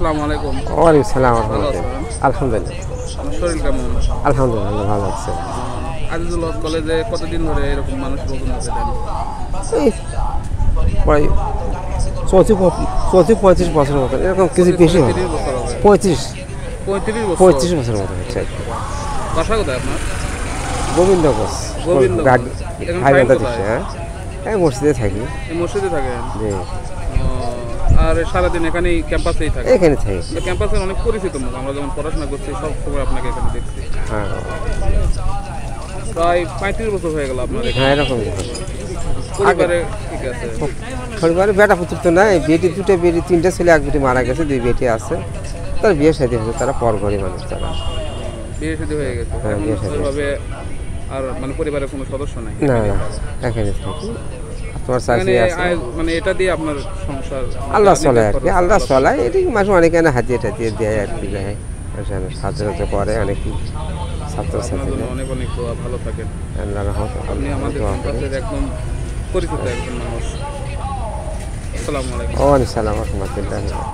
আসসালামু আলাইকুম। ওয়ালাইকুম সালাম ওয়া ভালো রাহমাতুল্লাহ। আছেন? আলহামদুলিল্লাহ। আপনার শরীর কেমন? আলহামদুলিল্লাহ ভালো আছে। আজিজুল হক কলেজে কতদিন ধরে এরকম মানুষ রোগী মুখে দেন? এই প্রায় 35 বছর মতো এরকম কিছু বেশি হবে। 30 বছর হবে। 35 35 বছর। বছর মতো হচ্ছে আর কি। বাসা কোথায় আপনার? গোবিন্দ ঘোষ গোবিন্দগঞ্জ। এখন হাইওয়েটা থাকেন দিচ্ছে, কোথায়? হ্যাঁ এই মসজিদে থাকি। এই মসজিদে থাকেন? যে আর সারাদিন এখানেই ক্যাম্পাসেই থাকেন? এখানে থাকি। ক্যাম্পাসের অনেক পরিচিত মুখ, আমরা যখন পড়াশোনা করছি সব সময় আপনাকে এখানে দেখছি। হ্যাঁ প্রায় 35 বছর হয়ে গেল আপনার এখানে। হ্যাঁ এরকম পরিবারে ঠিক আছে? পরিবারে বেটা পুত্র তো নাই, বেটি দুটো বেটি তিনটা ছেলে, এক বেটি মারা গেছে, 2 বেটি আছে। তার বিয়ে শাদী হয়েছে, তারা পরঘরে মানুষ তারা। বিয়ে শাদী হয়ে গেছে? হ্যাঁ, বিয়ে শাদী। এভাবে আর মানে পরিবারের কোনো সদস্য নাই? না না এখানে থাকি। তোমার মানে চাষি আছে, মানে এটা দিয়ে আপনার সংসার আল্লাহ চলে আর কি, খরচ? আল্লাহ চলায়। এটি মাঝে অনেকে না হাতিয়ে টাতিয়ে দেয় আর কি, দেয় সাহায্য করে অনেকেই আপনার ছাত্রছাত্রীরা। জন্য অনেক অনেক দোয়া, ভালো থাকেন। আল্লাহ আপনি আমাদের ক্যাম্পাসের একদম পরিচিত একজন মানুষ। আসসালামু আলাইকুম। ওয়ালাইকুম সালাম রহমতুল্লাহ।